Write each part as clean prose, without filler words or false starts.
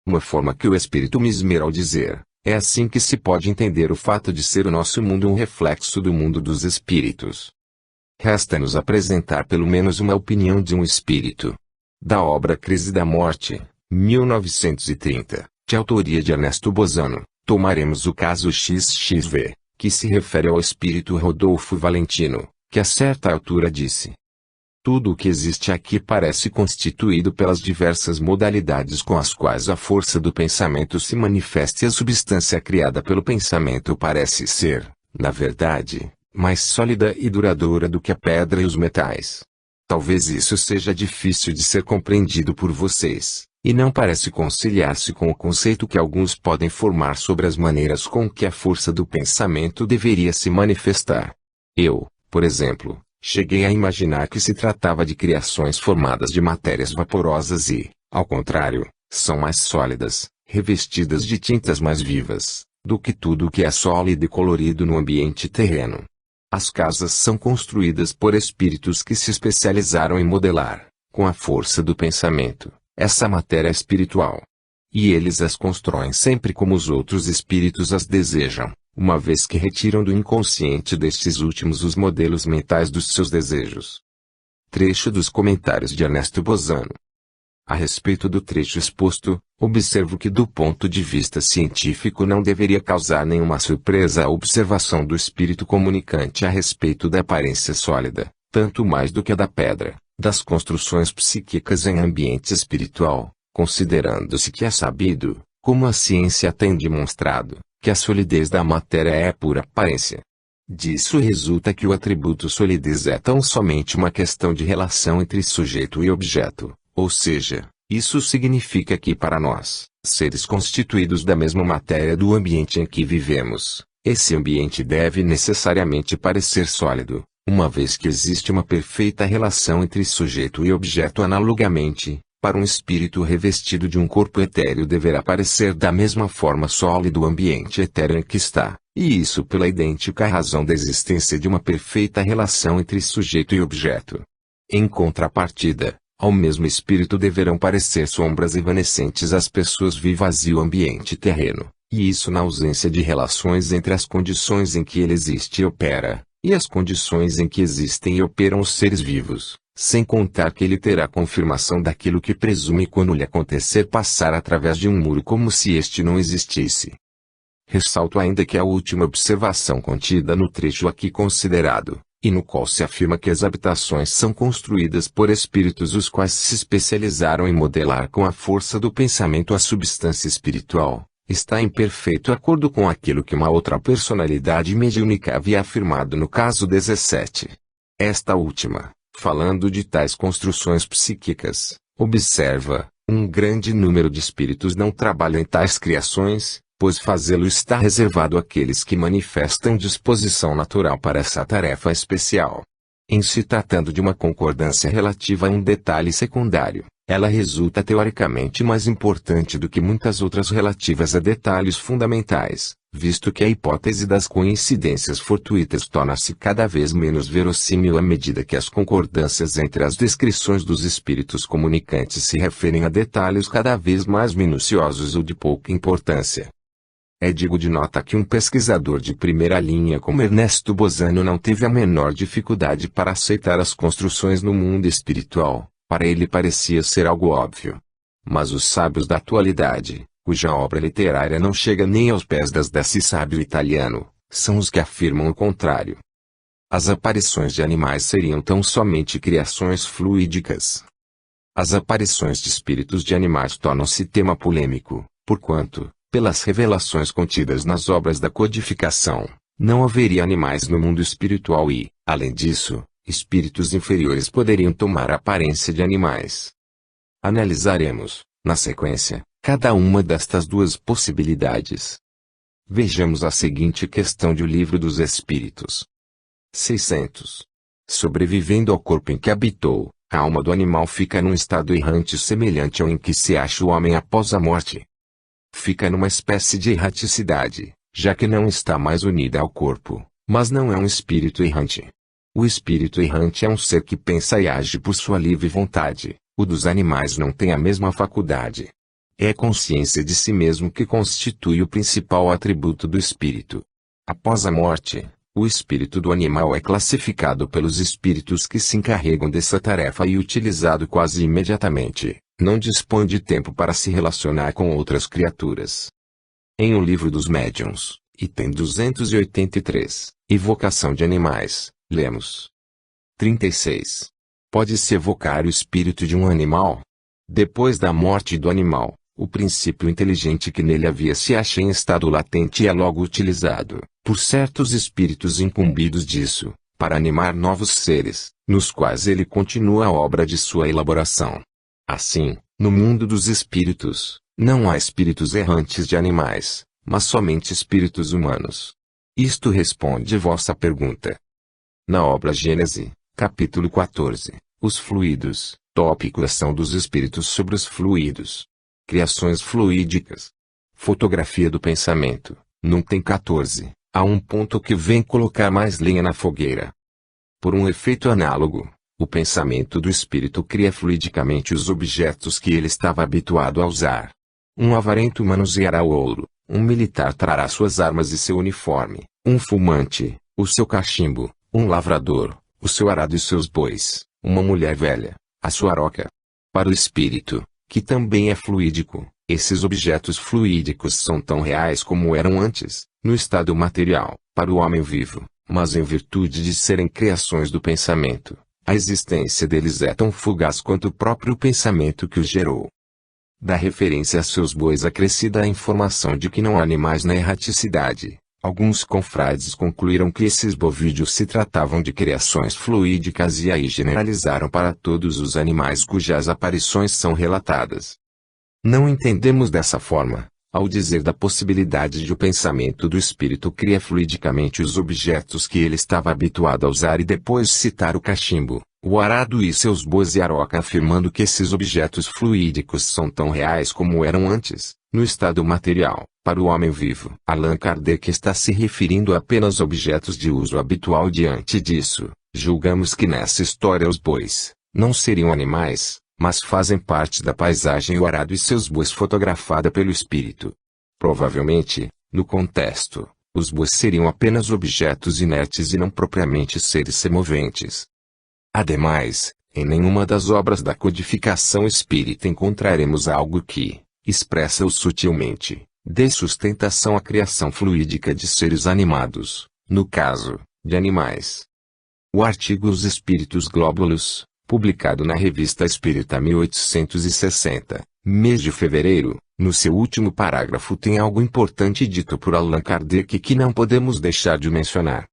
uma forma que o Espírito me esmera ao dizer, é assim que se pode entender o fato de ser o nosso mundo um reflexo do mundo dos espíritos. Resta-nos apresentar pelo menos uma opinião de um espírito. Da obra Crise da Morte, 1930, de autoria de Ernesto Bozano, tomaremos o caso XXV, que se refere ao espírito Rodolfo Valentino, que a certa altura disse: tudo o que existe aqui parece constituído pelas diversas modalidades com as quais a força do pensamento se manifesta e a substância criada pelo pensamento parece ser, na verdade, mais sólida e duradoura do que a pedra e os metais. Talvez isso seja difícil de ser compreendido por vocês, e não parece conciliar-se com o conceito que alguns podem formar sobre as maneiras com que a força do pensamento deveria se manifestar. Eu, por exemplo, cheguei a imaginar que se tratava de criações formadas de matérias vaporosas e, ao contrário, são mais sólidas, revestidas de tintas mais vivas, do que tudo o que é sólido e colorido no ambiente terreno. As casas são construídas por espíritos que se especializaram em modelar, com a força do pensamento, essa matéria espiritual. E eles as constroem sempre como os outros espíritos as desejam, uma vez que retiram do inconsciente destes últimos os modelos mentais dos seus desejos. Trecho dos comentários de Ernesto Bozano. A respeito do trecho exposto, observo que do ponto de vista científico não deveria causar nenhuma surpresa a observação do espírito comunicante a respeito da aparência sólida, tanto mais do que a da pedra, das construções psíquicas em ambiente espiritual, considerando-se que é sabido, como a ciência tem demonstrado, que a solidez da matéria é pura aparência. Disso resulta que o atributo solidez é tão somente uma questão de relação entre sujeito e objeto, ou seja, isso significa que para nós, seres constituídos da mesma matéria do ambiente em que vivemos, esse ambiente deve necessariamente parecer sólido, uma vez que existe uma perfeita relação entre sujeito e objeto. Analogamente, para um espírito revestido de um corpo etéreo deverá parecer da mesma forma sólido o ambiente etéreo em que está, e isso pela idêntica razão da existência de uma perfeita relação entre sujeito e objeto. Em contrapartida, ao mesmo espírito deverão parecer sombras evanescentes as pessoas vivas e o ambiente terreno, e isso na ausência de relações entre as condições em que ele existe e opera, e as condições em que existem e operam os seres vivos. Sem contar que ele terá confirmação daquilo que presume quando lhe acontecer passar através de um muro como se este não existisse. Ressalto ainda que a última observação contida no trecho aqui considerado, e no qual se afirma que as habitações são construídas por espíritos os quais se especializaram em modelar com a força do pensamento a substância espiritual, está em perfeito acordo com aquilo que uma outra personalidade mediúnica havia afirmado no caso 17. Esta última, falando de tais construções psíquicas, observa, um grande número de espíritos não trabalham em tais criações, pois fazê-lo está reservado àqueles que manifestam disposição natural para essa tarefa especial. Em se tratando de uma concordância relativa a um detalhe secundário, ela resulta teoricamente mais importante do que muitas outras relativas a detalhes fundamentais, visto que a hipótese das coincidências fortuitas torna-se cada vez menos verossímil à medida que as concordâncias entre as descrições dos espíritos comunicantes se referem a detalhes cada vez mais minuciosos ou de pouca importância. É digno de nota que um pesquisador de primeira linha como Ernesto Bozano não teve a menor dificuldade para aceitar as construções no mundo espiritual. Para ele parecia ser algo óbvio. Mas os sábios da atualidade, cuja obra literária não chega nem aos pés desse sábio italiano, são os que afirmam o contrário. As aparições de animais seriam tão somente criações fluídicas. As aparições de espíritos de animais tornam-se tema polêmico, porquanto, pelas revelações contidas nas obras da codificação, não haveria animais no mundo espiritual e, além disso, espíritos inferiores poderiam tomar a aparência de animais. Analisaremos, na sequência, cada uma destas duas possibilidades. Vejamos a seguinte questão de O Livro dos Espíritos. 600. Sobrevivendo ao corpo em que habitou, a alma do animal fica num estado errante semelhante ao em que se acha o homem após a morte. Fica numa espécie de erraticidade, já que não está mais unida ao corpo, mas não é um espírito errante. O espírito errante é um ser que pensa e age por sua livre vontade, o dos animais não tem a mesma faculdade. É a consciência de si mesmo que constitui o principal atributo do espírito. Após a morte, o espírito do animal é classificado pelos espíritos que se encarregam dessa tarefa e utilizado quase imediatamente. Não dispõe de tempo para se relacionar com outras criaturas. Em O Livro dos Médiuns, item 283, Evocação de Animais, lemos: 36. Pode-se evocar o espírito de um animal? Depois da morte do animal, o princípio inteligente que nele havia se acha em estado latente e é logo utilizado, por certos espíritos incumbidos disso, para animar novos seres, nos quais ele continua a obra de sua elaboração. Assim, no mundo dos espíritos, não há espíritos errantes de animais, mas somente espíritos humanos. Isto responde vossa pergunta. Na obra Gênese, capítulo 14, os fluidos, tópico ação dos espíritos sobre os fluidos. Criações fluídicas. Fotografia do pensamento, tem 14, há um ponto que vem colocar mais lenha na fogueira. Por um efeito análogo, o pensamento do espírito cria fluidicamente os objetos que ele estava habituado a usar. Um avarento manuseará o ouro, um militar trará suas armas e seu uniforme, um fumante, o seu cachimbo, um lavrador, o seu arado e seus bois, uma mulher velha, a sua aroca. Para o espírito, que também é fluídico, esses objetos fluídicos são tão reais como eram antes, no estado material, para o homem vivo, mas em virtude de serem criações do pensamento, a existência deles é tão fugaz quanto o próprio pensamento que os gerou. Da referência a seus bois acrescida a informação de que não há animais na erraticidade, alguns confrades concluíram que esses bovídeos se tratavam de criações fluídicas e aí generalizaram para todos os animais cujas aparições são relatadas. Não entendemos dessa forma, ao dizer da possibilidade de o pensamento do espírito cria fluidicamente os objetos que ele estava habituado a usar e depois citar o cachimbo, o arado e seus bois e aroca afirmando que esses objetos fluídicos são tão reais como eram antes, no estado material, para o homem vivo. Allan Kardec está se referindo apenas a objetos de uso habitual. Diante disso, julgamos que nessa história os bois, não seriam animais, mas fazem parte da paisagem o arado e seus bois fotografada pelo espírito. Provavelmente, no contexto, os bois seriam apenas objetos inertes e não propriamente seres semoventes. Ademais, em nenhuma das obras da codificação espírita encontraremos algo que, expressa-o sutilmente, dê sustentação à criação fluídica de seres animados, no caso, de animais. O artigo Os Espíritos Glóbulos, publicado na Revista Espírita 1860, mês de fevereiro, no seu último parágrafo tem algo importante dito por Allan Kardec que não podemos deixar de mencionar.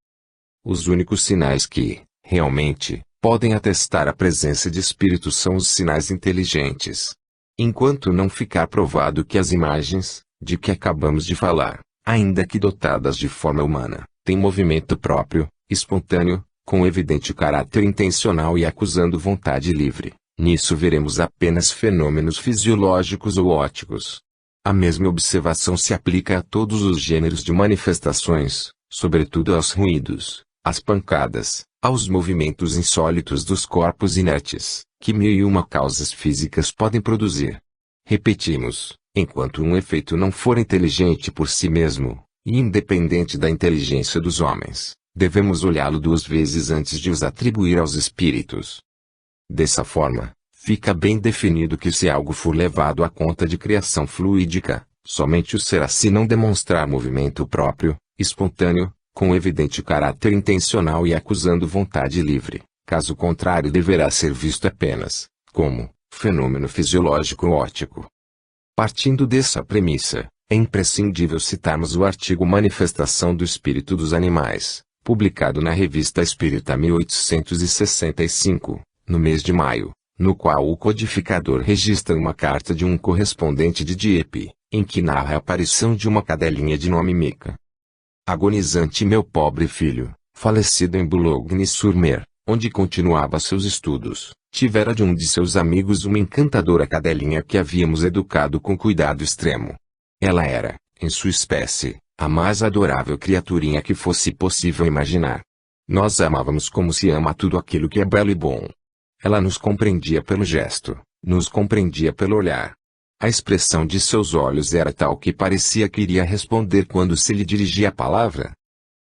Os únicos sinais que, realmente, podem atestar a presença de espíritos são os sinais inteligentes. Enquanto não ficar provado que as imagens, de que acabamos de falar, ainda que dotadas de forma humana, têm movimento próprio, espontâneo, com evidente caráter intencional e acusando vontade livre, nisso veremos apenas fenômenos fisiológicos ou ópticos. A mesma observação se aplica a todos os gêneros de manifestações, sobretudo aos ruídos, às pancadas, aos movimentos insólitos dos corpos inertes, que mil e uma causas físicas podem produzir. Repetimos, enquanto um efeito não for inteligente por si mesmo, e independente da inteligência dos homens, devemos olhá-lo duas vezes antes de os atribuir aos espíritos. Dessa forma, fica bem definido que se algo for levado à conta de criação fluídica, somente o será se não demonstrar movimento próprio, espontâneo, com evidente caráter intencional e acusando vontade livre. Caso contrário deverá ser visto apenas, como, fenômeno fisiológico óptico. Partindo dessa premissa, é imprescindível citarmos o artigo Manifestação do Espírito dos Animais, publicado na Revista Espírita 1865, no mês de maio, no qual o codificador registra uma carta de um correspondente de Dieppe, em que narra a aparição de uma cadelinha de nome Mica. Agonizante meu pobre filho, falecido em Boulogne-sur-Mer, onde continuava seus estudos, tivera de um de seus amigos uma encantadora cadelinha que havíamos educado com cuidado extremo. Ela era, em sua espécie, a mais adorável criaturinha que fosse possível imaginar. Nós a amávamos como se ama tudo aquilo que é belo e bom. Ela nos compreendia pelo gesto, nos compreendia pelo olhar. A expressão de seus olhos era tal que parecia que iria responder quando se lhe dirigia a palavra.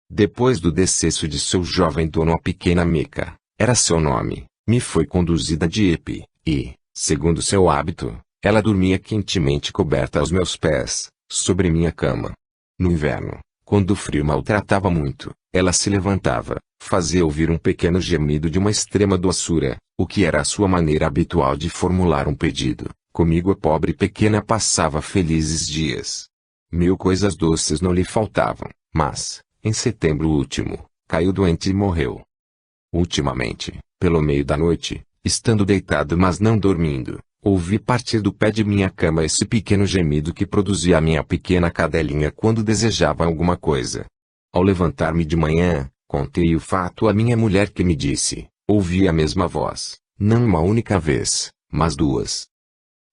Depois do decesso de seu jovem dono, a pequena Mica, era seu nome, me foi conduzida de Epi, e, segundo seu hábito, ela dormia quentemente coberta aos meus pés, sobre minha cama. No inverno, quando o frio maltratava muito, ela se levantava, fazia ouvir um pequeno gemido de uma extrema doçura, o que era a sua maneira habitual de formular um pedido. Comigo a pobre pequena passava felizes dias. 1000 coisas doces não lhe faltavam, mas, em setembro último, caiu doente e morreu. Ultimamente, pelo meio da noite, estando deitado mas não dormindo, ouvi partir do pé de minha cama esse pequeno gemido que produzia a minha pequena cadelinha quando desejava alguma coisa. Ao levantar-me de manhã, contei o fato à minha mulher, que me disse, ouvi a mesma voz, não uma única vez, mas 2.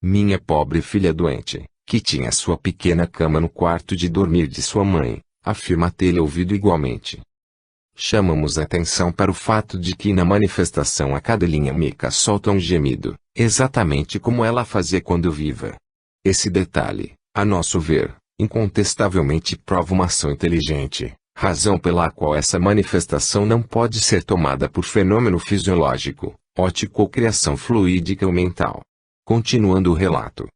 Minha pobre filha doente, que tinha sua pequena cama no quarto de dormir de sua mãe, afirma tê-la ouvido igualmente. Chamamos a atenção para o fato de que na manifestação a cadelinha Mica solta um gemido, exatamente como ela fazia quando viva. Esse detalhe, a nosso ver, incontestavelmente prova uma ação inteligente, razão pela qual essa manifestação não pode ser tomada por fenômeno fisiológico, óptico ou criação fluídica ou mental. Continuando o relato.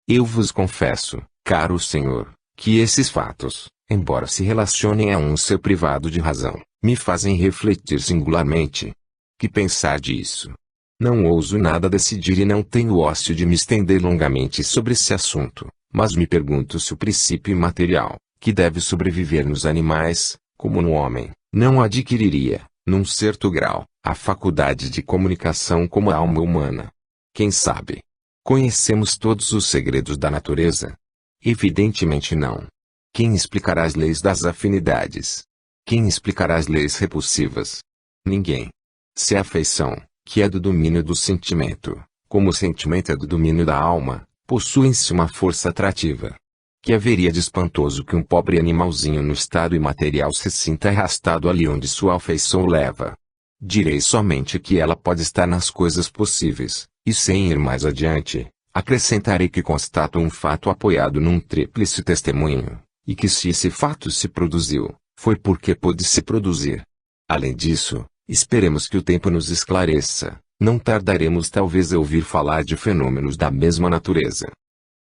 Eu vos confesso, caro Senhor, que esses fatos, embora se relacionem a um ser privado de razão, me fazem refletir singularmente. Que pensar disso? Não ouso nada decidir e não tenho ócio de me estender longamente sobre esse assunto, mas me pergunto se o princípio imaterial, que deve sobreviver nos animais, como no homem, não adquiriria, num certo grau, a faculdade de comunicação como a alma humana. Quem sabe? Conhecemos todos os segredos da natureza? Evidentemente não. Quem explicará as leis das afinidades? Quem explicará as leis repulsivas? Ninguém. Se a afeição, que é do domínio do sentimento, como o sentimento é do domínio da alma, possui em si uma força atrativa, que haveria de espantoso que um pobre animalzinho no estado imaterial se sinta arrastado ali onde sua afeição o leva? Direi somente que ela pode estar nas coisas possíveis. E sem ir mais adiante, acrescentarei que constato um fato apoiado num tríplice testemunho, e que se esse fato se produziu, foi porque pôde se produzir. Além disso, esperemos que o tempo nos esclareça, não tardaremos talvez a ouvir falar de fenômenos da mesma natureza.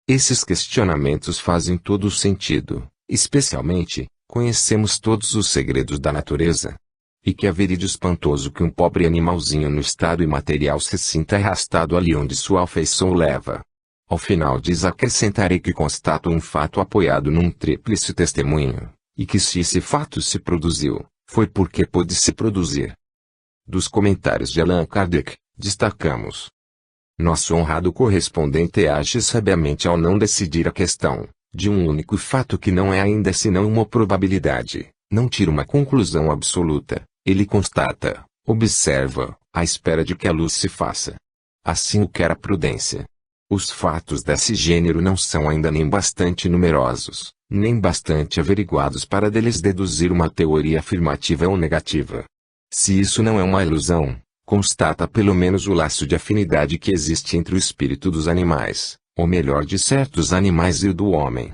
Esses questionamentos fazem todo o sentido, especialmente, conhecemos todos os segredos da natureza. E que haveria de espantoso que um pobre animalzinho no estado imaterial se sinta arrastado ali onde sua afeição o leva. Ao final acrescentarei que constato um fato apoiado num tríplice testemunho, e que se esse fato se produziu, foi porque pôde se produzir. Dos comentários de Allan Kardec, destacamos. Nosso honrado correspondente age sabiamente ao não decidir a questão, de um único fato que não é ainda senão uma probabilidade, não tira uma conclusão absoluta. Ele constata, observa, à espera de que a luz se faça. Assim o quer a prudência. Os fatos desse gênero não são ainda nem bastante numerosos, nem bastante averiguados para deles deduzir uma teoria afirmativa ou negativa. Se isso não é uma ilusão, constata pelo menos o laço de afinidade que existe entre o espírito dos animais, ou melhor de certos animais e o do homem.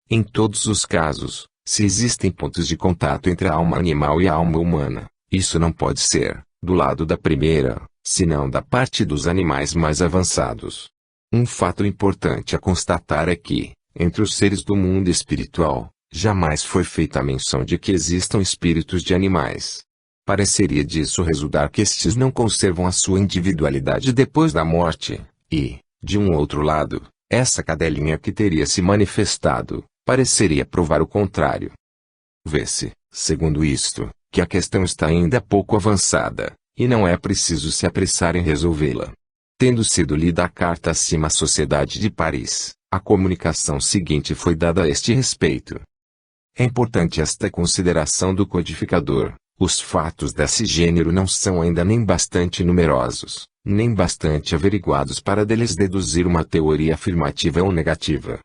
Em todos os casos, se existem pontos de contato entre a alma animal e a alma humana, isso não pode ser, do lado da primeira, senão da parte dos animais mais avançados. Um fato importante a constatar é que, entre os seres do mundo espiritual, jamais foi feita a menção de que existam espíritos de animais. Pareceria disso resultar que estes não conservam a sua individualidade depois da morte, e, de um outro lado, essa cadelinha que teria se manifestado, pareceria provar o contrário. Vê-se, segundo isto, que a questão está ainda pouco avançada, e não é preciso se apressar em resolvê-la. Tendo sido lida a carta acima à Sociedade de Paris, a comunicação seguinte foi dada a este respeito. É importante esta consideração do codificador: os fatos desse gênero não são ainda nem bastante numerosos, nem bastante averiguados para deles deduzir uma teoria afirmativa ou negativa.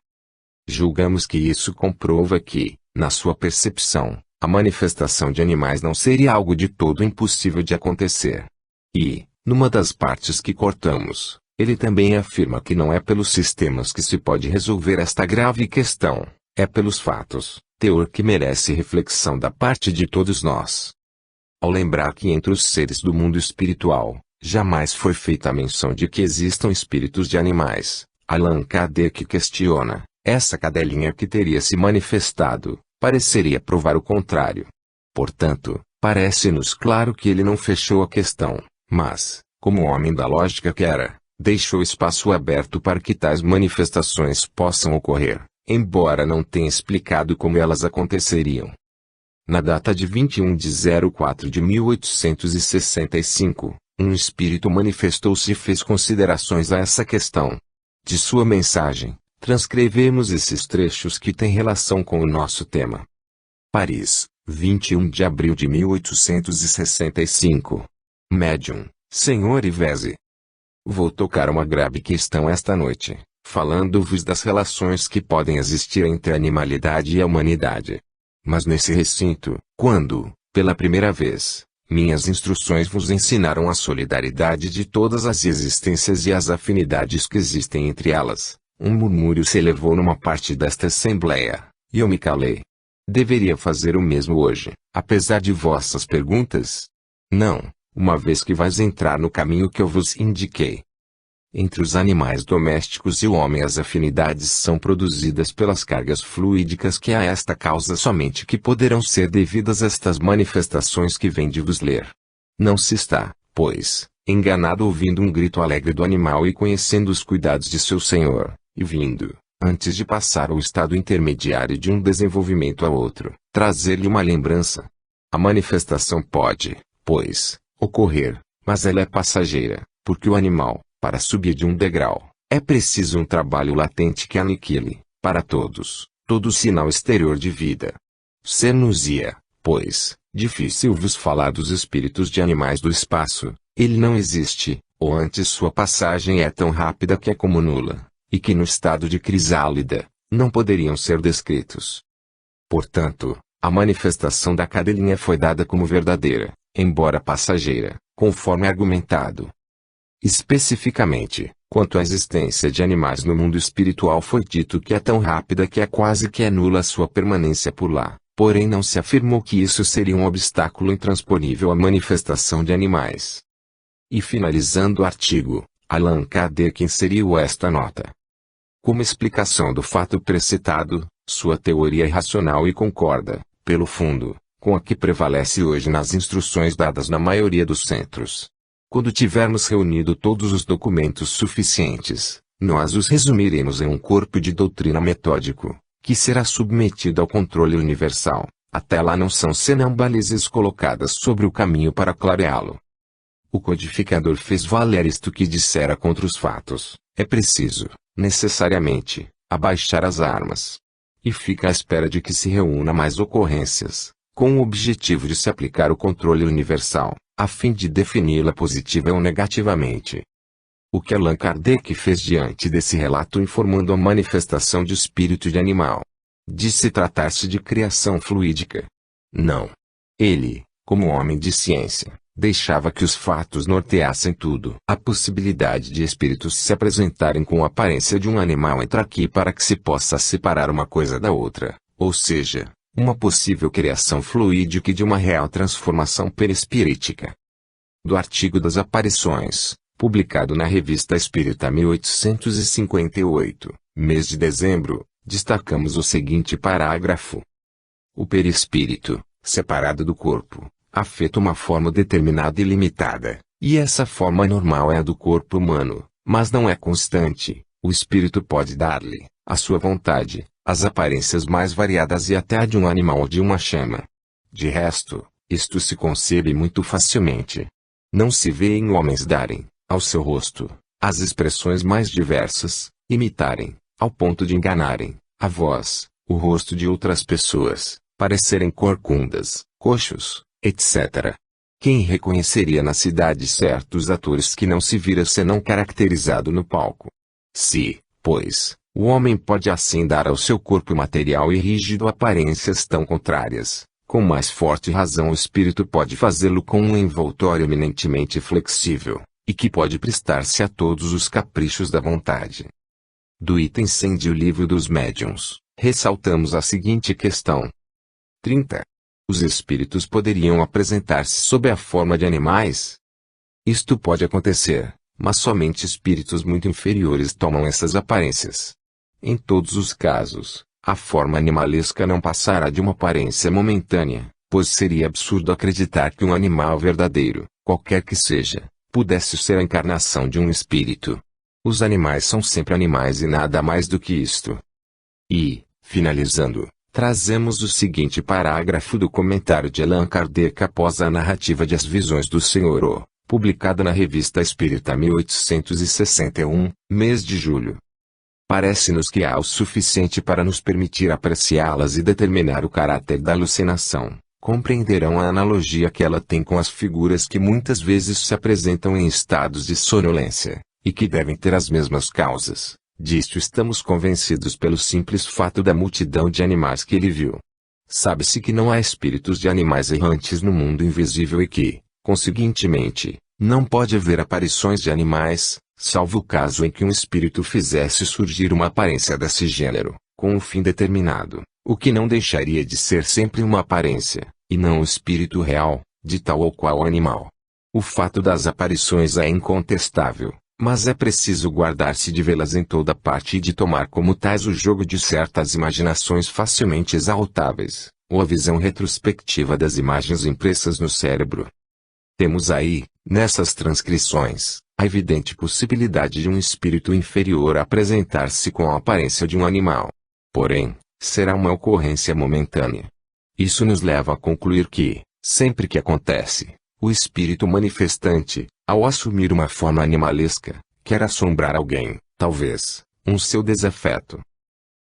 Julgamos que isso comprova que, na sua percepção, a manifestação de animais não seria algo de todo impossível de acontecer. E, numa das partes que cortamos, Ele também afirma que não é pelos sistemas que se pode resolver esta grave questão, é pelos fatos, teor que merece reflexão da parte de todos nós. Ao lembrar que entre os seres do mundo espiritual, jamais foi feita a menção de que existam espíritos de animais, Allan Kardec questiona, essa cadelinha que teria se manifestado, pareceria provar o contrário. Portanto, parece-nos claro que ele não fechou a questão, mas, como homem da lógica que era, deixou espaço aberto para que tais manifestações possam ocorrer, embora não tenha explicado como elas aconteceriam. Na data de 21 de 04 de 1865, um espírito manifestou-se e fez considerações a essa questão. De sua mensagem, transcrevemos esses trechos que têm relação com o nosso tema. Paris, 21 de abril de 1865. Médium, Sr. Ivese. Vou tocar uma grave questão esta noite, falando-vos das relações que podem existir entre a animalidade e a humanidade. Mas nesse recinto, quando, pela primeira vez, minhas instruções vos ensinaram a solidariedade de todas as existências e as afinidades que existem entre elas, um murmúrio se elevou numa parte desta assembleia, e eu me calei. Deveria fazer o mesmo hoje, apesar de vossas perguntas? Não, uma vez que vais entrar no caminho que eu vos indiquei. Entre os animais domésticos e o homem as afinidades são produzidas pelas cargas fluídicas que a esta causa somente que poderão ser devidas estas manifestações que vem de vos ler. Não se está, pois, enganado ouvindo um grito alegre do animal e conhecendo os cuidados de seu senhor, e vindo, antes de passar ao estado intermediário de um desenvolvimento a outro, trazer-lhe uma lembrança. A manifestação pode, pois, ocorrer, mas ela é passageira, porque o animal, para subir de um degrau, é preciso um trabalho latente que aniquile, para todos, todo sinal exterior de vida. Ser-nos-ia, pois, difícil vos falar dos espíritos de animais do espaço, ele não existe, ou antes sua passagem é tão rápida que é como nula, e que no estado de crisálida, não poderiam ser descritos. Portanto, a manifestação da cadelinha foi dada como verdadeira, embora passageira, conforme argumentado. Especificamente, quanto à existência de animais no mundo espiritual foi dito que é tão rápida que é quase que é nula a sua permanência por lá, porém não se afirmou que isso seria um obstáculo intransponível à manifestação de animais. E finalizando o artigo, Allan Kardec inseriu esta nota. Como explicação do fato precitado, sua teoria é racional e concorda, pelo fundo, com a que prevalece hoje nas instruções dadas na maioria dos centros. Quando tivermos reunido todos os documentos suficientes, nós os resumiremos em um corpo de doutrina metódico, que será submetido ao controle universal. Até lá não são senão balizas colocadas sobre o caminho para clareá-lo. O codificador fez valer isto que dissera contra os fatos: é preciso, necessariamente, abaixar as armas. E fica à espera de que se reúna mais ocorrências, com o objetivo de se aplicar o controle universal, a fim de defini-la positiva ou negativamente. O que Allan Kardec fez diante desse relato informando a manifestação de espírito de animal? Disse tratar-se de criação fluídica. Não. Ele, como homem de ciência, deixava que os fatos norteassem tudo. A possibilidade de espíritos se apresentarem com a aparência de um animal entra aqui para que se possa separar uma coisa da outra, ou seja, uma possível criação fluídica e de uma real transformação perispirítica. Do artigo das aparições, publicado na Revista Espírita 1858, mês de dezembro, destacamos o seguinte parágrafo. O perispírito, separado do corpo, afeta uma forma determinada e limitada, e essa forma normal é a do corpo humano, mas não é constante. O espírito pode dar-lhe, à sua vontade, as aparências mais variadas e até a de um animal ou de uma chama. De resto, isto se concebe muito facilmente. Não se vê em homens darem, ao seu rosto, as expressões mais diversas, imitarem, ao ponto de enganarem, a voz, o rosto de outras pessoas, parecerem corcundas, coxos, etc. Quem reconheceria na cidade certos atores que não se vira senão caracterizado no palco? Se, pois, o homem pode assim dar ao seu corpo material e rígido aparências tão contrárias, com mais forte razão o espírito pode fazê-lo com um envoltório eminentemente flexível, e que pode prestar-se a todos os caprichos da vontade. Do item 100 de O Livro dos Médiuns, ressaltamos a seguinte questão. 30. Os espíritos poderiam apresentar-se sob a forma de animais? Isto pode acontecer, mas somente espíritos muito inferiores tomam essas aparências. Em todos os casos, a forma animalesca não passará de uma aparência momentânea, pois seria absurdo acreditar que um animal verdadeiro, qualquer que seja, pudesse ser a encarnação de um espírito. Os animais são sempre animais e nada mais do que isto. E, finalizando, trazemos o seguinte parágrafo do comentário de Allan Kardec após a narrativa de As Visões do Senhor O, publicada na Revista Espírita 1861, mês de julho. Parece-nos que há o suficiente para nos permitir apreciá-las e determinar o caráter da alucinação. Compreenderão a analogia que ela tem com as figuras que muitas vezes se apresentam em estados de sonolência, e que devem ter as mesmas causas. Disto estamos convencidos pelo simples fato da multidão de animais que ele viu. Sabe-se que não há espíritos de animais errantes no mundo invisível e que, conseguintemente, não pode haver aparições de animais, salvo o caso em que um espírito fizesse surgir uma aparência desse gênero, com um fim determinado, o que não deixaria de ser sempre uma aparência, e não o espírito real, de tal ou qual animal. O fato das aparições é incontestável, mas é preciso guardar-se de vê-las em toda parte e de tomar como tais o jogo de certas imaginações facilmente exaltáveis, ou a visão retrospectiva das imagens impressas no cérebro. Temos aí, nessas transcrições, a evidente possibilidade de um espírito inferior apresentar-se com a aparência de um animal. Porém, será uma ocorrência momentânea. Isso nos leva a concluir que, sempre que acontece, o espírito manifestante, ao assumir uma forma animalesca, quer assombrar alguém, talvez, um seu desafeto.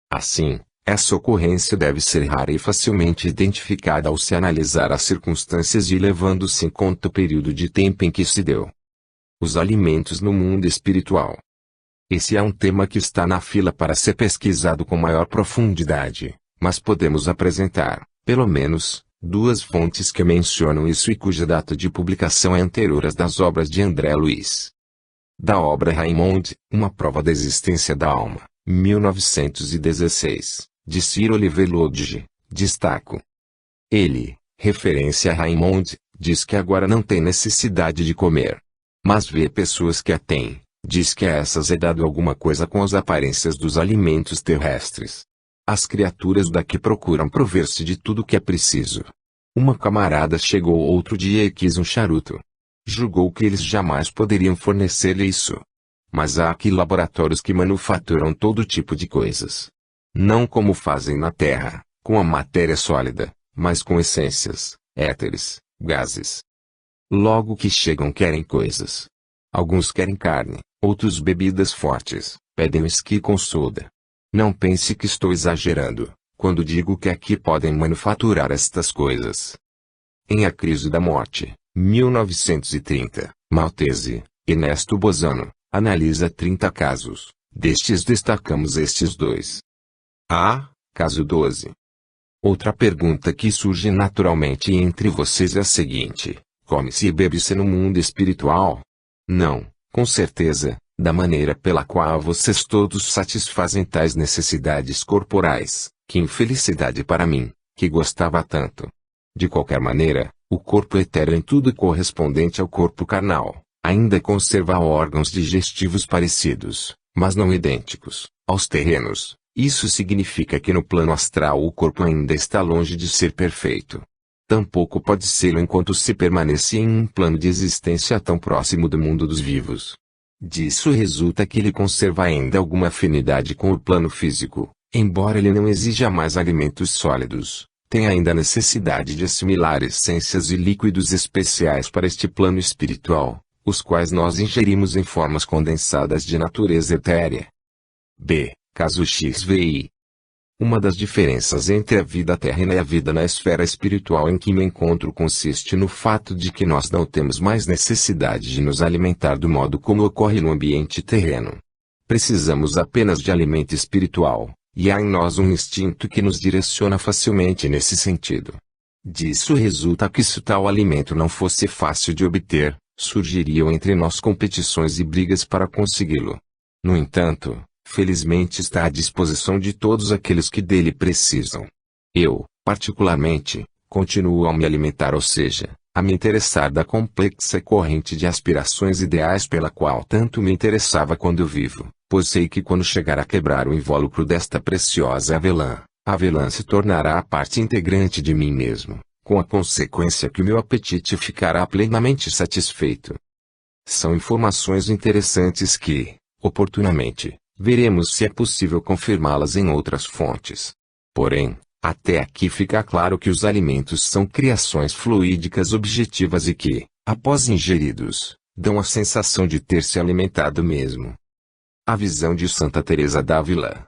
Assim, essa ocorrência deve ser rara e facilmente identificada ao se analisar as circunstâncias e levando-se em conta o período de tempo em que se deu. Os alimentos no mundo espiritual. Esse é um tema que está na fila para ser pesquisado com maior profundidade, mas podemos apresentar, pelo menos, duas fontes que mencionam isso e cuja data de publicação é anterior às das obras de André Luiz. Da obra Raymond, Uma Prova da Existência da Alma, 1916, de Sir Oliver Lodge, destaco. Ele, referência a Raymond, diz que agora não tem necessidade de comer. Mas vê pessoas que a têm, diz que a essas é dado alguma coisa com as aparências dos alimentos terrestres. As criaturas daqui procuram prover-se de tudo o que é preciso. Uma camarada chegou outro dia e quis um charuto. Julgou que eles jamais poderiam fornecer-lhe isso. Mas há aqui laboratórios que manufaturam todo tipo de coisas. Não como fazem na Terra, com a matéria sólida, mas com essências, éteres, gases. Logo que chegam querem coisas. Alguns querem carne, outros bebidas fortes, pedem whisky com soda. Não pense que estou exagerando, quando digo que aqui podem manufaturar estas coisas. Em A Crise da Morte, 1930, Maltese, Ernesto Bozano, analisa 30 casos, destes destacamos estes dois. Caso 12. Outra pergunta que surge naturalmente entre vocês é a seguinte: come-se e bebe-se no mundo espiritual? Não, com certeza, da maneira pela qual vocês todos satisfazem tais necessidades corporais. Que infelicidade para mim, que gostava tanto. De qualquer maneira, o corpo etéreo em tudo correspondente ao corpo carnal, ainda conserva órgãos digestivos parecidos, mas não idênticos, aos terrenos. Isso significa que no plano astral o corpo ainda está longe de ser perfeito. Tampouco pode ser enquanto se permanecer em um plano de existência tão próximo do mundo dos vivos. Disso resulta que ele conserva ainda alguma afinidade com o plano físico, embora ele não exija mais alimentos sólidos, tem ainda a necessidade de assimilar essências e líquidos especiais para este plano espiritual, os quais nós ingerimos em formas condensadas de natureza etérea. Caso XVI. Uma das diferenças entre a vida terrena e a vida na esfera espiritual em que me encontro consiste no fato de que nós não temos mais necessidade de nos alimentar do modo como ocorre no ambiente terreno. Precisamos apenas de alimento espiritual, e há em nós um instinto que nos direciona facilmente nesse sentido. Disso resulta que se tal alimento não fosse fácil de obter, surgiriam entre nós competições e brigas para consegui-lo. No entanto, felizmente está à disposição de todos aqueles que dele precisam. Eu, particularmente, continuo a me alimentar, ou seja, a me interessar da complexa corrente de aspirações ideais pela qual tanto me interessava quando vivo, pois sei que quando chegar a quebrar o invólucro desta preciosa avelã, a avelã se tornará a parte integrante de mim mesmo, com a consequência que o meu apetite ficará plenamente satisfeito. São informações interessantes que, oportunamente, veremos se é possível confirmá-las em outras fontes. Porém, até aqui fica claro que os alimentos são criações fluídicas objetivas e que, após ingeridos, dão a sensação de ter se alimentado mesmo. A visão de Santa Teresa d'Ávila.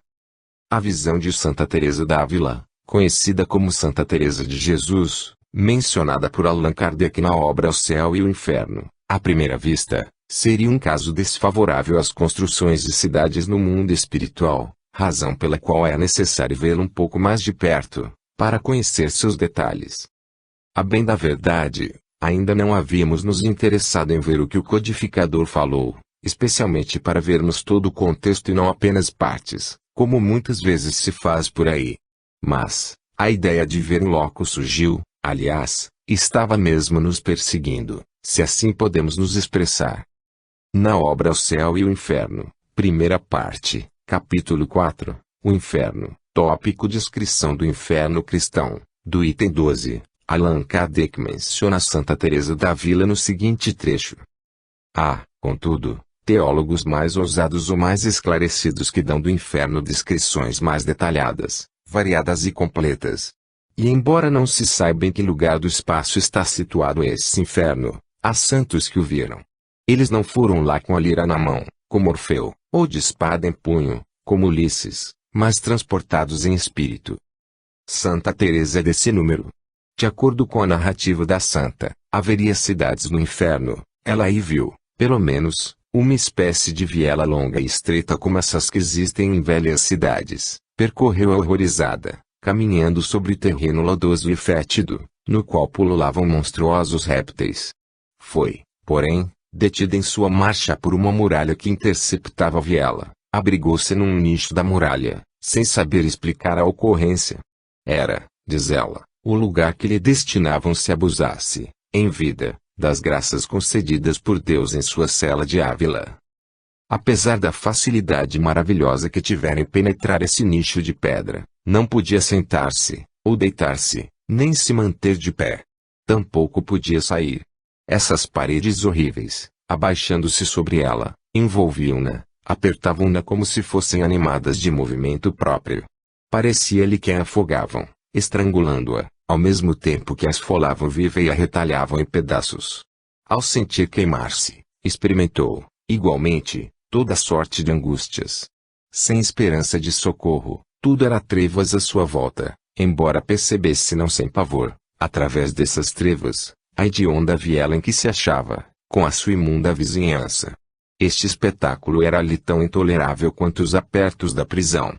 A visão de Santa Teresa d'Ávila, conhecida como Santa Teresa de Jesus, mencionada por Allan Kardec na obra O Céu e o Inferno, à primeira vista, seria um caso desfavorável às construções de cidades no mundo espiritual, razão pela qual é necessário vê-lo um pouco mais de perto, para conhecer seus detalhes. A bem da verdade, ainda não havíamos nos interessado em ver o que o codificador falou, especialmente para vermos todo o contexto e não apenas partes, como muitas vezes se faz por aí. Mas, a ideia de ver em loco surgiu, aliás, estava mesmo nos perseguindo, se assim podemos nos expressar. Na obra O Céu e o Inferno, primeira parte, capítulo 4, o Inferno, tópico Descrição do Inferno Cristão, do item 12, Allan Kardec menciona Santa Teresa d'Ávila no seguinte trecho. Há, contudo, teólogos mais ousados ou mais esclarecidos que dão do inferno descrições mais detalhadas, variadas e completas. E embora não se saiba em que lugar do espaço está situado esse inferno, há santos que o viram. Eles não foram lá com a lira na mão, como Orfeu, ou de espada em punho, como Ulisses, mas transportados em espírito. Santa Teresa é desse número. De acordo com a narrativa da santa, haveria cidades no inferno, ela aí viu, pelo menos, uma espécie de viela longa e estreita como essas que existem em velhas cidades, percorreu horrorizada, caminhando sobre terreno lodoso e fétido, no qual pululavam monstruosos répteis. Foi, porém, detida em sua marcha por uma muralha que interceptava a viela, abrigou-se num nicho da muralha, sem saber explicar a ocorrência. Era, diz ela, o lugar que lhe destinavam se abusasse, em vida, das graças concedidas por Deus em sua cela de Ávila. Apesar da facilidade maravilhosa que tivera em penetrar esse nicho de pedra, não podia sentar-se, ou deitar-se, nem se manter de pé. Tampouco podia sair. Essas paredes horríveis, abaixando-se sobre ela, envolviam-na, apertavam-na como se fossem animadas de movimento próprio. Parecia-lhe que a afogavam, estrangulando-a, ao mesmo tempo que a esfolavam viva e a retalhavam em pedaços. Ao sentir queimar-se, experimentou, igualmente, toda sorte de angústias. Sem esperança de socorro, tudo era trevas à sua volta, embora percebesse não sem pavor, através dessas trevas, a hedionda viela em que se achava, com a sua imunda vizinhança. Este espetáculo era ali tão intolerável quanto os apertos da prisão.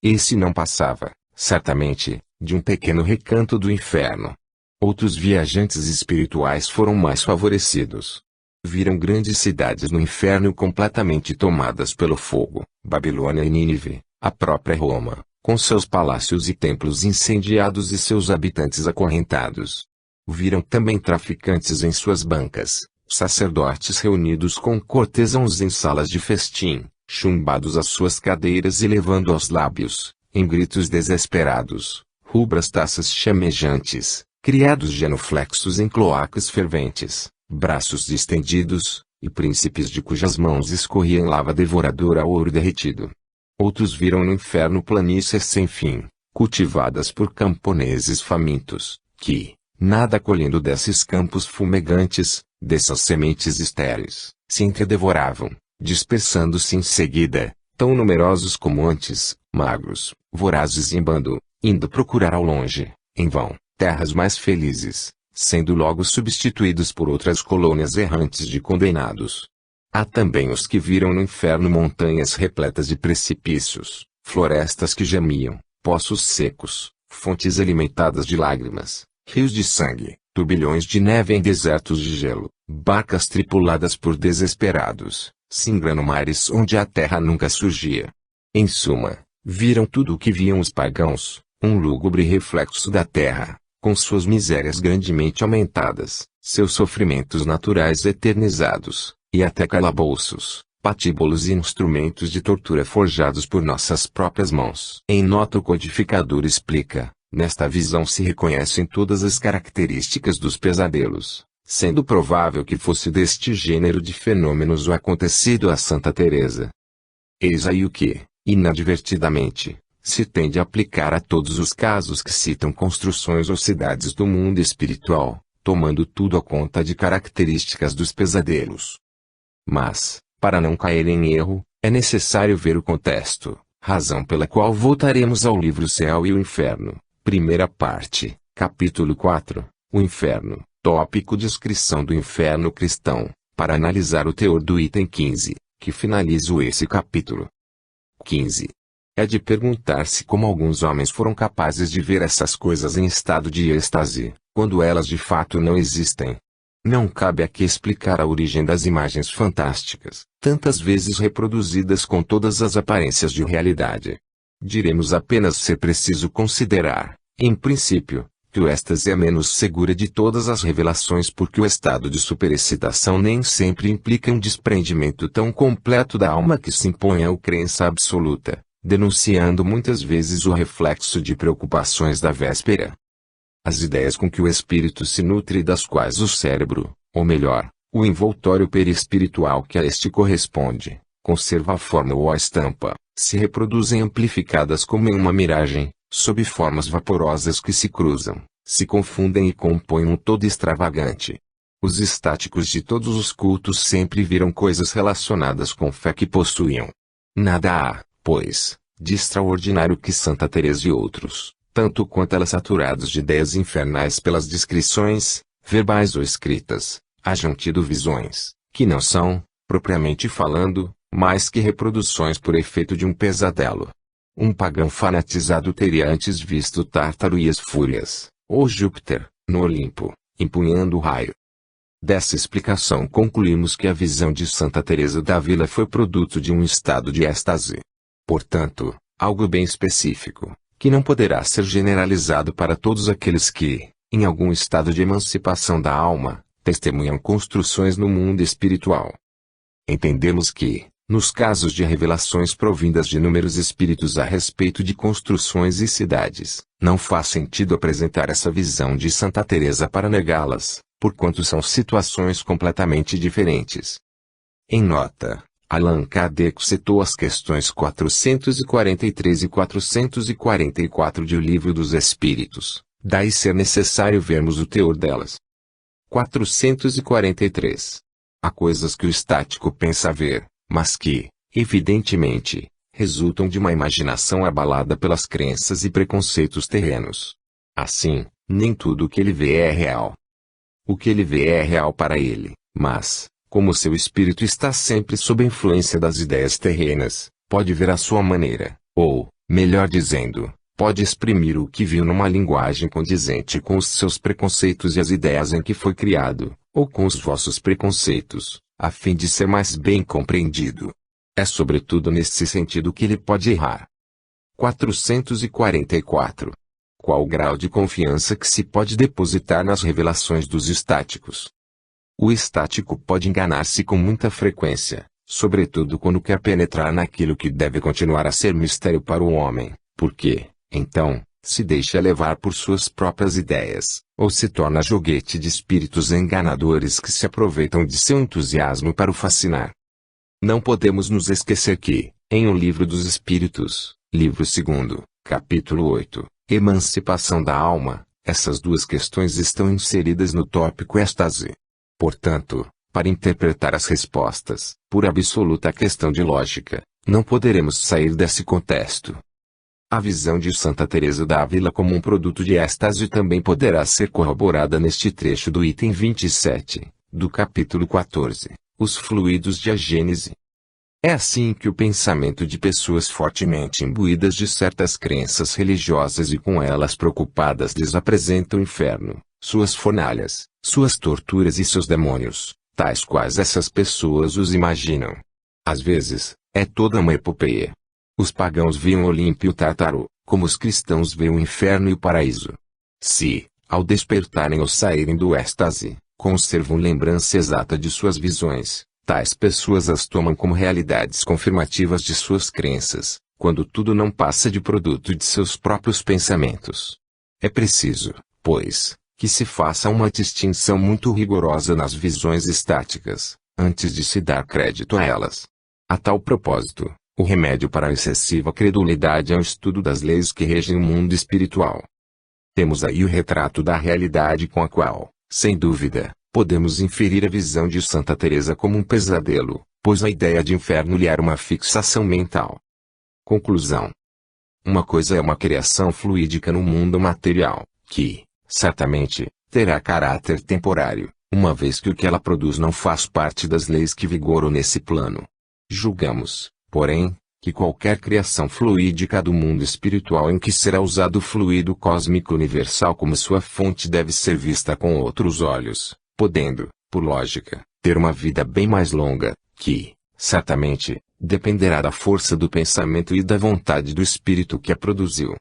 Esse não passava, certamente, de um pequeno recanto do inferno. Outros viajantes espirituais foram mais favorecidos. Viram grandes cidades no inferno completamente tomadas pelo fogo, Babilônia e Nínive, a própria Roma, com seus palácios e templos incendiados e seus habitantes acorrentados. Viram também traficantes em suas bancas, sacerdotes reunidos com cortesãos em salas de festim, chumbados às suas cadeiras e levando aos lábios, em gritos desesperados, rubras taças chamejantes, criados genuflexos em cloacas ferventes, braços distendidos, e príncipes de cujas mãos escorria em lava devoradora ouro derretido. Outros viram no inferno planícies sem fim, cultivadas por camponeses famintos, que, nada colhendo desses campos fumegantes, dessas sementes estéreis, se entredevoravam, dispersando-se em seguida, tão numerosos como antes, magros, vorazes em bando, indo procurar ao longe, em vão, terras mais felizes, sendo logo substituídos por outras colônias errantes de condenados. Há também os que viram no inferno montanhas repletas de precipícios, florestas que gemiam, poços secos, fontes alimentadas de lágrimas, rios de sangue, turbilhões de neve em desertos de gelo, barcas tripuladas por desesperados, singrando mares onde a terra nunca surgia. Em suma, viram tudo o que viam os pagãos, um lúgubre reflexo da terra, com suas misérias grandemente aumentadas, seus sofrimentos naturais eternizados, e até calabouços, patíbulos e instrumentos de tortura forjados por nossas próprias mãos. Em nota o codificador explica, nesta visão se reconhecem todas as características dos pesadelos, sendo provável que fosse deste gênero de fenômenos o acontecido a Santa Teresa. Eis aí o que, inadvertidamente, se tende a aplicar a todos os casos que citam construções ou cidades do mundo espiritual, tomando tudo a conta de características dos pesadelos. Mas, para não cair em erro, é necessário ver o contexto, razão pela qual voltaremos ao livro Céu e o Inferno, primeira parte, capítulo 4, o Inferno, tópico Descrição do Inferno Cristão, para analisar o teor do item 15, que finaliza esse capítulo. 15. É de perguntar-se como alguns homens foram capazes de ver essas coisas em estado de êxtase, quando elas de fato não existem. Não cabe aqui explicar a origem das imagens fantásticas, tantas vezes reproduzidas com todas as aparências de realidade. Diremos apenas ser preciso considerar, em princípio, que o êxtase é a menos segura de todas as revelações porque o estado de superexcitação nem sempre implica um desprendimento tão completo da alma que se impõe à crença absoluta, denunciando muitas vezes o reflexo de preocupações da véspera. As ideias com que o espírito se nutre e das quais o cérebro, ou melhor, o envoltório perispiritual que a este corresponde, conserva a forma ou a estampa, se reproduzem amplificadas como em uma miragem, sob formas vaporosas que se cruzam, se confundem e compõem um todo extravagante. Os estáticos de todos os cultos sempre viram coisas relacionadas com fé que possuíam. Nada há, pois, de extraordinário que Santa Teresa e outros, tanto quanto ela saturados de ideias infernais pelas descrições, verbais ou escritas, hajam tido visões, que não são, propriamente falando, mais que reproduções por efeito de um pesadelo. Um pagão fanatizado teria antes visto Tártaro e as Fúrias, ou Júpiter, no Olimpo, empunhando o raio. Dessa explicação concluímos que a visão de Santa Teresa d'Ávila foi produto de um estado de êxtase. Portanto, algo bem específico, que não poderá ser generalizado para todos aqueles que, em algum estado de emancipação da alma, testemunham construções no mundo espiritual. Entendemos que, nos casos de revelações provindas de inúmeros espíritos a respeito de construções e cidades, não faz sentido apresentar essa visão de Santa Teresa para negá-las, porquanto são situações completamente diferentes. Em nota, Allan Kardec citou as questões 443 e 444 de O Livro dos Espíritos, daí ser necessário vermos o teor delas. 443. Há coisas que o estático pensa ver, mas que, evidentemente, resultam de uma imaginação abalada pelas crenças e preconceitos terrenos. Assim, nem tudo o que ele vê é real. O que ele vê é real para ele, mas, como seu espírito está sempre sob a influência das ideias terrenas, pode ver à sua maneira, ou, melhor dizendo, pode exprimir o que viu numa linguagem condizente com os seus preconceitos e as ideias em que foi criado, ou com os vossos preconceitos, a fim de ser mais bem compreendido. É sobretudo nesse sentido que ele pode errar. 444. Qual o grau de confiança que se pode depositar nas revelações dos estáticos? O estático pode enganar-se com muita frequência, sobretudo quando quer penetrar naquilo que deve continuar a ser mistério para o homem, porque, então, se deixa levar por suas próprias ideias, ou se torna joguete de espíritos enganadores que se aproveitam de seu entusiasmo para o fascinar. Não podemos nos esquecer que, em O Livro dos Espíritos, livro 2, capítulo 8, Emancipação da Alma, essas duas questões estão inseridas no tópico êxtase. Portanto, para interpretar as respostas, por absoluta questão de lógica, não poderemos sair desse contexto. A visão de Santa Teresa d'Ávila como um produto de êxtase também poderá ser corroborada neste trecho do item 27, do capítulo 14, os fluidos de a Gênese. É assim que o pensamento de pessoas fortemente imbuídas de certas crenças religiosas e com elas preocupadas lhes apresenta o inferno, suas fornalhas, suas torturas e seus demônios, tais quais essas pessoas os imaginam. Às vezes, é toda uma epopeia. Os pagãos viam Olimpo e o Tártaro, como os cristãos veem o inferno e o paraíso. Se, ao despertarem ou saírem do êxtase, conservam lembrança exata de suas visões, tais pessoas as tomam como realidades confirmativas de suas crenças, quando tudo não passa de produto de seus próprios pensamentos. É preciso, pois, que se faça uma distinção muito rigorosa nas visões estáticas, antes de se dar crédito a elas. A tal propósito, o remédio para a excessiva credulidade é o estudo das leis que regem o mundo espiritual. Temos aí o retrato da realidade com a qual, sem dúvida, podemos inferir a visão de Santa Teresa como um pesadelo, pois a ideia de inferno lhe era uma fixação mental. Conclusão. Uma coisa é uma criação fluídica no mundo material, que, certamente, terá caráter temporário, uma vez que o que ela produz não faz parte das leis que vigoram nesse plano. Julgamos, porém, que qualquer criação fluídica do mundo espiritual em que será usado o fluido cósmico universal como sua fonte deve ser vista com outros olhos, podendo, por lógica, ter uma vida bem mais longa, que, certamente, dependerá da força do pensamento e da vontade do espírito que a produziu.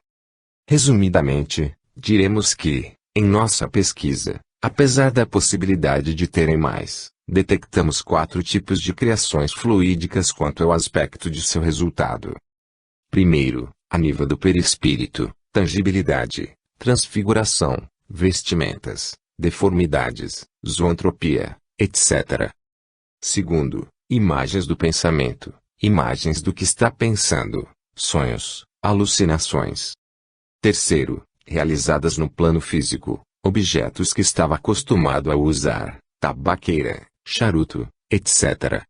Resumidamente, diremos que, em nossa pesquisa, apesar da possibilidade de terem mais, detectamos 4 tipos de criações fluídicas quanto ao aspecto de seu resultado. Primeiro, a nível do perispírito, tangibilidade, transfiguração, vestimentas, deformidades, zoantropia, etc. Segundo, imagens do pensamento, imagens do que está pensando, sonhos, alucinações. Terceiro, realizadas no plano físico, objetos que estava acostumado a usar, tabaqueira, charuto, etc.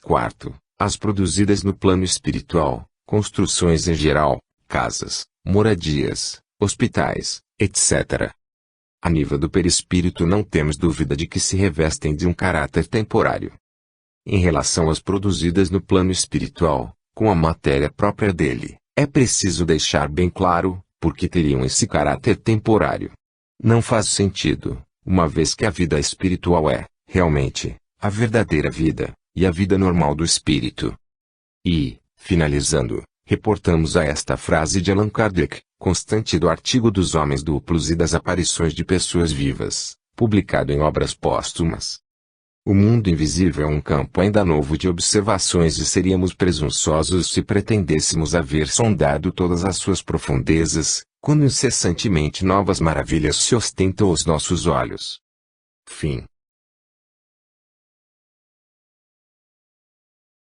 Quarto, as produzidas no plano espiritual, construções em geral, casas, moradias, hospitais, etc. A nível do perispírito não temos dúvida de que se revestem de um caráter temporário. Em relação às produzidas no plano espiritual, com a matéria própria dele, é preciso deixar bem claro, porque teriam esse caráter temporário. Não faz sentido, uma vez que a vida espiritual é, realmente, a verdadeira vida, e a vida normal do espírito. E, finalizando, reportamos a esta frase de Allan Kardec, constante do artigo dos homens duplos e das aparições de pessoas vivas, publicado em obras póstumas. O mundo invisível é um campo ainda novo de observações e seríamos presunçosos se pretendêssemos haver sondado todas as suas profundezas, quando incessantemente novas maravilhas se ostentam aos nossos olhos. Fim.